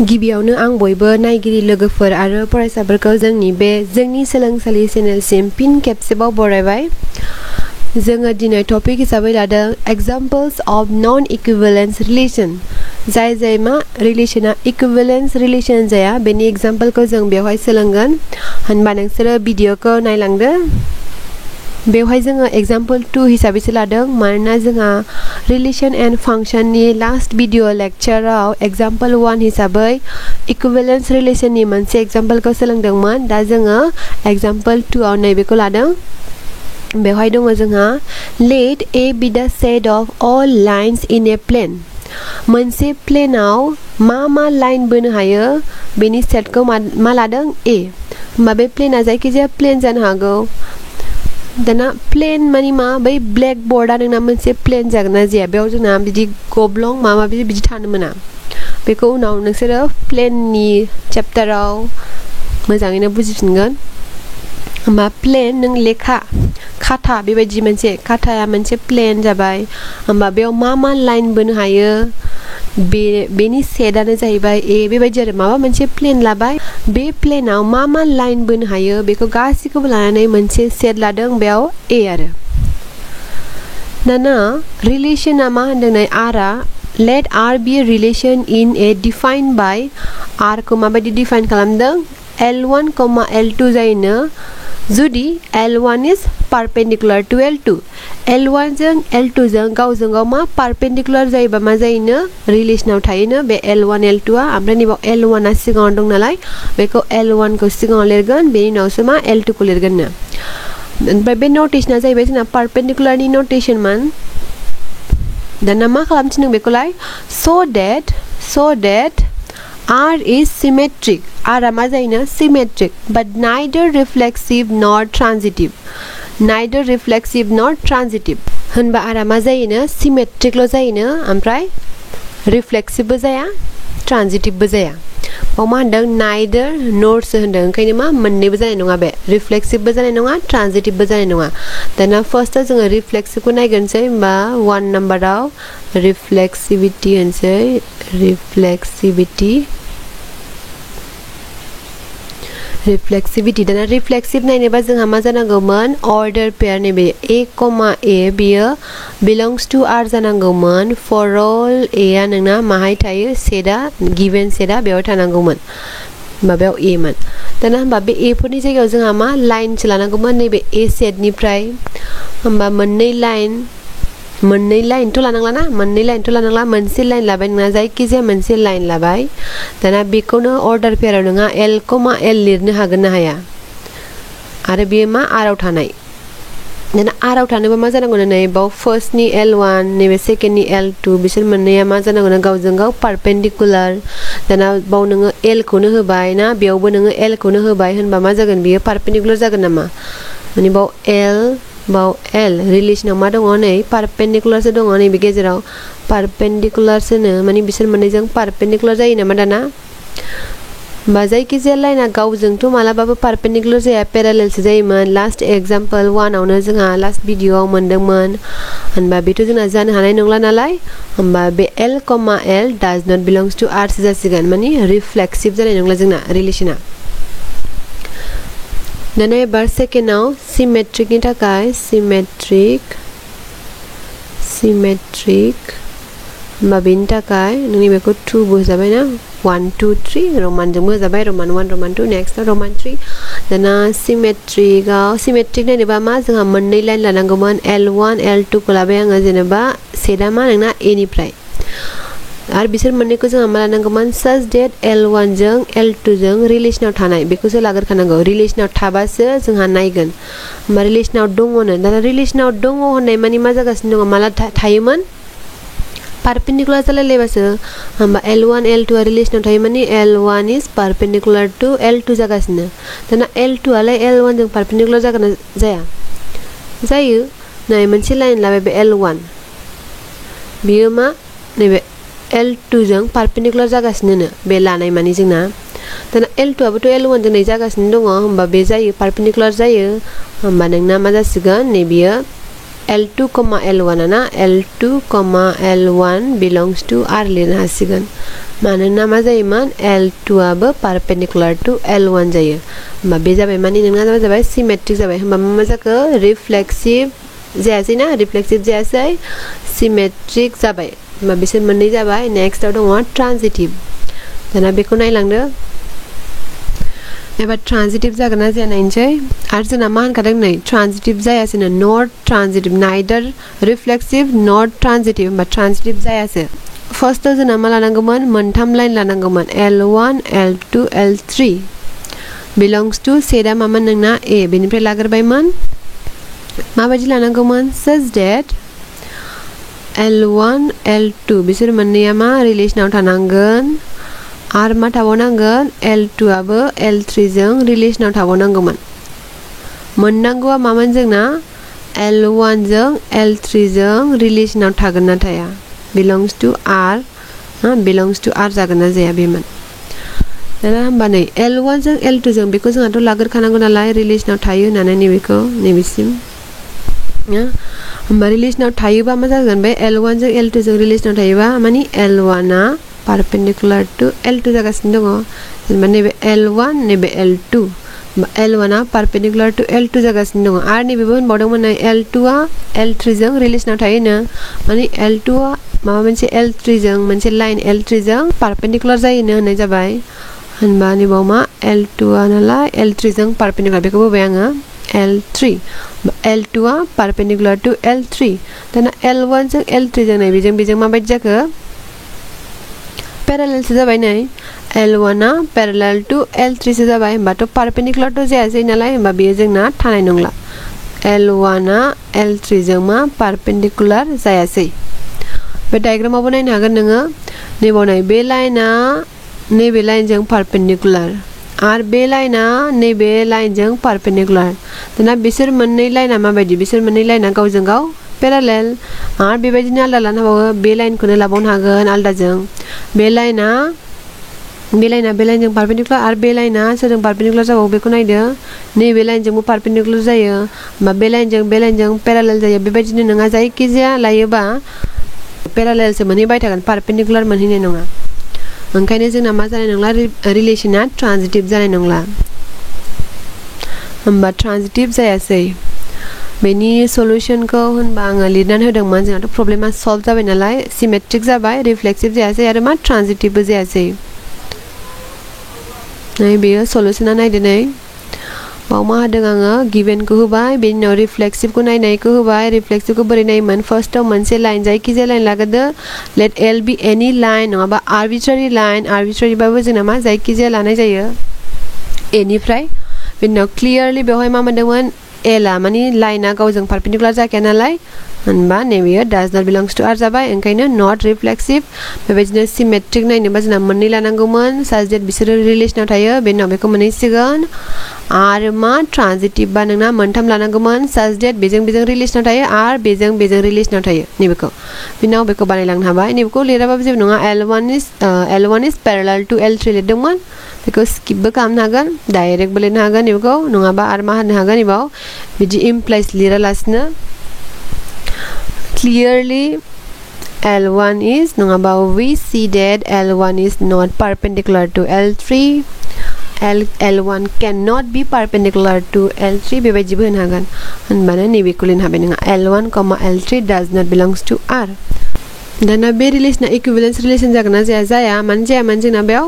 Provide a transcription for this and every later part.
गिबियावनो आं बयबो नायगिरि लोगोफोर आरो फरायसाफोरखौ जोंनि सोलोंसालि चेनेलसिम फिन खेबसेबाव बरायबाय। जोङो दिनै टपिक हिसाबै लादों एग्जाम्पल्स अफ नन इक्विवेलेन्स रिलेशन। जाय मा रिलेशना इक्विवेलेन्स रिलेशन जाया बेनि एग्जाम्पलखौ जों बेवहाय सोलोंगोन। होनबा नोंसोरो भिडिअखौ नायलांदो। बेवहाय जोङो एग्जाम्पल 2 हिसाबैसो लादों मानोना जोंहा रिलेशन एन्ड फांशननि लास्ट भिडिअ लेक्चाराव एग्जाम्पल 1 हिसाबै इक्विवेलेन्स रिलेशननि मोनसे एग्जाम्पलखौ सोलोंदोंमोन। दा जोङो एग्जाम्पल 2 आव नैबेखौ लादों। बेवहाय दङ जोंहा let A B the set of all lines in a plane. मोनसे प्लेनाव मा लाइन बोनो हायो बेनि सेटखौ मा लादों ए। होमबा बे प्लेना जायखिजाया प्लेन जानो हागौ। दाना प्लेन मानि मा बै ब्लेक बर्डआ नोंना मोनसे प्लेन जागोन ना जाया बेयाव जोंना बिदि गब्लं माबा बिदि थानो मोना। बेखौ उनाव नोंसोरो प्लेननि चेप्टाराव मोजाङैनो बुजिफिनगोन। होमबा प्लेन नों लेखा खाथा बेबायदि मोनसे खाथाया मोनसे प्लेन जाबाय। होमबा बेयाव मा लाइन बोनो हायो बेनि सेटआनो जाहैबाय ए बेबायदि आरो माबा मोनसे प्लेन लाबाय बे प्लेनाव मा लाइन बोनो हायो बेखौ गासैखौबो लानानै मोनसे सेट लादों बेयाव ए आरो। दाना रिलेशना मा होनदों नै आरआ let R be a relation in A defined by आरखौ माबायदि डिफाइन खालामदों L1, L2 जायोनो जुदि L1 is पारपेन्डिकुलार to L2 L1 जों L2 जों गावजों गाव मा पारपेन्डिकुलार जायोबा मा जायोनो रिलेशनाव थायोनो बे L1 L2 आ। ओमफ्राय नैबाव L1 आ सिगाङाव दं नालाय बेखौ L1 खौ सिगाङाव लिरगोन बेनि उनावसो मा L2 खौ लिरगोननो। ओमफ्राय बे नटेसना जाहैबाय जोंना पारपेन्डिकुलारनि नटेसनमोन। दाना मा खालामथिनदों बेखौलाय so that R is symmetric। R मा जायोनो symmetric but neither reflexive nor transitive। होनबा R मा जायोनो symmetric ल' जायोनो ओमफ्राय reflexive बो जाया transitive बो जाया। बाव मा होनदों neither nor सो होनदों ओंखायनो मा मोननैबो जानाय नङा बे reflexive बो जानाय नङा transitive बो जानाय नङा। दाना फार्स्टआव जोङो reflexive खौ नायग्रोनोसै। होमबा 1 नाम्बाराव reflexivity होनसै reflexivity। दाना रिफ्लेक्सिव नायनोबा जोंहा मा जानांगौमोन अर्डार पेयर नैबे A, बियो बिलंस टु R जानांगौमोन। फर अल A आ नोंना माहाय थायो सेटआ गिभेन सेटआ बेयाव थानांगौमोन। माबायाव A मोन। दाना होमबा बे A फोरनि जायगायाव जोंहा मा लाइनसो लानांगौमोन नैबे A सेटनिफ्राय। होमबा मोननै लाइनथ' लानांला मोनसे लाइन लाबाय नोंना जायखिजाया मोनसे लाइन लाबाय। दाना बेखौनो अर्डार पेयाराव नोंहा L, L लिरनो हागोन ना हाया आरो बेयो मा आराव थानाय। दाना आराव थानोबा मा जानांगौनो नै बाव फार्स्टनि L1 नैबे सेकेन्डनि L2 बिसोर मोननैया मा जानांगौनो गावजों गाव पारपेन्डिकुलार। दाना बाव नोङो L खौनो होबाय ना बेयावबो नोङो L खौनो होबाय होनबा मा जागोन बियो पारपेन्डिकुलार जागोन नामा माने बाव L रिलेशनाव मा दङ नै पारपेन्डिकुलारसो दङ नैबे गेजेराव पारपेन्डिकुलारसोनो माने बिसोर मोननैजों पारपेन्डिकुलार जायो नामा। दाना होमबा जायखिजाया लाइना गावजोंथ' मालाबाबो पारपेन्डिकुलार जाया पेरालेलसो जायोमोन। लास्ट एग्जाम्पल 1 आवनो जोंहा लास्ट भिडिअआव मोनदोंमोन। होनबा बेथ' जोंना जानो हानाय नंला नालाय होमबा बे L, L does not belongs to R so जासिगोन माने रिफ्लेक्सिभ जानाय नंला जोंना रिलेशना। दाना एबार सेकेन्डआव सिमेट्रिकनि थाखाय सिमेट्रिक होमबा बेनि थाखाय नोंनि बेखौ 2 बो होजाबाय ना 1 2 3 रमानजोंबो होजाबाय रमान 1 रमान 2 नेक्स्टआव रमान 3। दाना सिमेट्रिक नायनोबा मा जोंहा मोननै लाइन लानांगौमोन L1 L2 खौ लाबाय आङो जेनेबा सेटआ मा नोंना A निफ्राय आरो बिसोर मोननैखौ जोंहा मा लानांगौमोन साच डेट L1 जों L2 जों रिलेशनाव थानाय बेखौसो लाग्रोखानांगौ। रिलेशनाव थाबासो जोंहा नायगोन। होमबा रिलेशनाव दङनो। दाना रिलेशनाव दङ होननाय माने मा जागासिनो दङ माला थायोमोन पारपेन्डिकुलार जालायलायबासो। होमबा L1 L2 आ रिलेशनाव थायो माने L1 इज पारपेन्डिकुलार टु L2 जागासिनो। दाना L2 आलाय L1 जों पारपेन्डिकुलार जागोन ना जाया जायो। नै मोनसे लाइन लाबाय बे L1 बियो मा नैबे L2 जों पारपेन्डिकुलार जागासिनो बे लानाय माने जोंना। दाना L2 आबोथ' L1 जों नै जागासिनो दङ होमबा बे जायो पारपेन्डिकुलार जायो। होमबा नोंना मा जासिगोन नै बियो L2, L1 ना L2, L1 बिलंस टु R लिरनो हासिगोन। मानोना मा जायोमोन L2 आबो परपेंडिकुलार टू L1 जायो होमबा बे जाबाय माने नोंना जाबाय सिमेट्रिक जाबाय होमबा मा जाखो रिफ्लेक्सिव जायासै ना रिफ्लेक्सिव जायासै सिमेट्रिक जाबाय होमबा बिसोर मोननै जाबाय नेक्स्टआव दङ ट्रान्जिटिभ दाना बेखौ नायलांदो एबा ट्रान्जिटिभ जागोन ना जाया नायनोसै आरो जोंना मा होनखादों नै ट्रान्जिटिभ जायासैनो नट ट्रान्जिटिभ नाइदार रिफ्लेक्सिभ नट ट्रान्जिटिभ होमबा ट्रान्जिटिभ जायासै फर्स्टआव जोंना मा लानांगौमोन मोनथाम line लानांगौमोन L1 L2 L3 बिलंग्स to सेटआ मामोन नोंना A बेनिफ्राय लाग्रोबायमोन माबायदि लानांगौमोन सच डेट L1 L2 बिसोर मोननैया मा रिलेशनाव थानांगोन आरो मा थाबावनांगोन L2 आबो L3 जों रिलेशनाव थाबावनांगौमोन मोननांगौआ मामोन जोंना L1 जों L3 जों रिलेशनाव थागोन ना थाया belongs to R belongs to R जागोन ना जाया बेमोन दाना होमबा नै L1 जों L2 जों बेखौ जोंहाथ' लाग्रोखानांगौ नालाय रिलेशनाव थायो होननानै नैबेखौ नैबेसिम होमबा रिलेशनाव थायोबा मा जागोन बे L1 जों L2 जों रिलेशनाव थायोबा माने L1 आ परपेंडिकुलार टू L2 जागासिनो दङ जेनेबा नैबे L1 नैबे L2 L1 uh परपेंडिकुलार to L2 जागासिनो दङ आरो नैबेबो होनबावदोंमोन नै L2 आ L3 जों रिलेशनाव थायोनो माने L2 आ माबा मोनसे L3 जों मोनसे लाइन L3 जों परपेंडिकुलार जायोनो होननाय जाबाय होनबा नैबाव मा L2 आ नालाय L3 जों परपेंडिकुलार बेखौ बुंबाय आङो L3 L2 uh परपेंडिकुलार to L3 दाना L1 जों L3 जों नै बेजों माबायदि जाखो पैरेलल सो जाबाय नै L1 uh parallel to L3 सो जाबाय होमबाथ' परपेंडिकुलार तो जायासै नालाय होमबा बेयो जोंना थानाय नंला L1 आ L3 जों मा परपेंडिकुलार जायासै बे डायग्रामावबो नायनो हागोन नोङो नैबाव नै बे लाइना नैबे लाइनजों परपेंडिकुलार आरो बे लाइना नैबे लाइनजों परपेंडिकुलार दाना बिसोर मोननै लाइना माबायदि बिसोर मोननै लाइना गावजों गाव पैरेलल आरो बेबायदिनो आलदा लानो हाबावो बे लाइनखौनो लाबावनो हागोन आलदाजों बे लाइना लाइनजों परपेंडिकुलार आरो बे लाइना सोरजों परपेंडिकुलार जाबावो बेखौ नायदो नैबे लाइनजोंबो परपेंडिकुलार जायो होमबा बे लाइनजों पैरेलल जायो बेबायदिनो नोङा जायखिजाया लायोबा पैरेललसो मोनहैबाय थागोन परपेंडिकुलार मोनहैनाय नङा ओंखायनो जोंना मा जानाय नंला रिलेशना ट्रान्जिटिभ जानाय नंला होमबा ट्रान्जिटिभ जायासै बेनि सल्युशनखौ होनबा आङो लिरनानै होदोंमोन जोंहाथ' प्रब्लेमा सल्भ जाबाय नालाय सिमेट्रिक जाबाय रिफ्लेक्सिभ जायासै आरो मा ट्रान्जिटिभबो जायासै नै बेयो सल्युशना नायदो नै बाव मा होदों आङो गिभेनखौ होबाय बेनि उनाव रिफ्लेक्सिभखौ नायनायखौ होबाय रिफ्लेक्सिभखौ बोरै नायोमोन फार्स्टआव मोनसे लाइन जायखिजाया लाइन लाग्रोदो let L be any line नङाबा आर्बिट्रारि लाइन आर्बिट्रारिबाबो जोंना मा जायखिजाया लानाय जायो एनिफ्राय बेनि उनाव क्लियारलि बेवहाय मा मोनदोंमोन L आ माने लाइना गावजों परपेंडिकुलार जाखाया नालाय होनबा नैबेयो डाज नट बिलंग्स टू R जाबाय ओंखायनो नट रिफ्लेक्सिभ बेबायदिनो सिमेट्रिक नायनोबा जोंना मोननै लानांगौमोन साज डेट बिसोरो रिलेशनाव थायो बेनि उनाव बेखौ मोनहैसिगोन आरो मा ट्रान्जिटिभ बा नोंना मोनथाम लानांगौमोन साज डेट बेजों रिलेशनाव थायो आरो बेजों रिलेशनाव थायो नैबेखौ बेनि उनाव बेखौ बानायलांनो हाबाय नैबेखौ लिराबाबो जेबो नङा L1 is parallel to L3 लिरदोंमोन बेखौ स्किपबो खालामनो हागोन डाइरेक्टबो लिरनो हागोन नैबेखौ नङाबा आरो मा होनो हागोन नैबाव बिदि इमप्लाइज लिरालासिनो clearly L1 is नङाबा we see that L1 is not perpendicular to L3 L1 cannot be perpendicular to L3 बेबायदिबो होनो हागोन होनबानो नैबेखौ लिरनो हाबाय नोङो L1, L3 does not belongs to R दाना बे रिलेशना इक्विवेलेन्स रिलेशन जागोन ना जाया मानो जायामोन जोंना बेयाव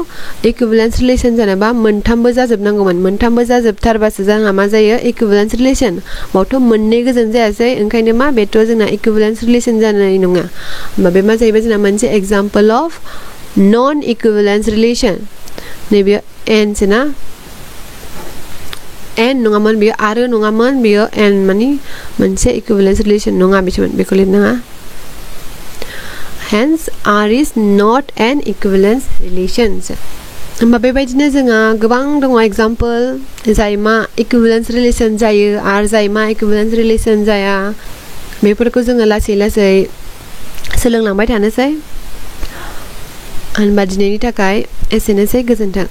इक्विवेलेन्स रिलेशन जानोबा मोनथामबो जाजोबनांगौमोन मोनथामबो जाजोबथारबासो जोंहा मा जायो इक्विवेलेन्स रिलेशन बावथ' मोननै गोजोन जायासै ओंखायनो मा बेथ' जोंना इक्विवेलेन्स रिलेशन जानाय नङा होमबा बे मा जाहैबाय जोंना मोनसे एग्जाम्पल अफ नन इक्विवेलेन्स रिलेशन नैबे एन सोना एन नङामोन बेयो आरो नङामोन बेयो एन माने मोनसे इक्विवेलेन्स रिलेशन नङा बिसोमोन बेखौ लिरनाङा hence R is not an equivalence relations होमबा बेबायदिनो जोंहा गोबां दङ एग्जाम्पल जाय मा इक्विवेलेन्स रिलेशन जायो आरो जाय मा इक्विवेलेन्स रिलेशन जाया बेफोरखौ जोङो लासै लासै सोलोंलांबाय थानोसै होनबा दिनैनि थाखाय एसेनोसै गोजोन्थों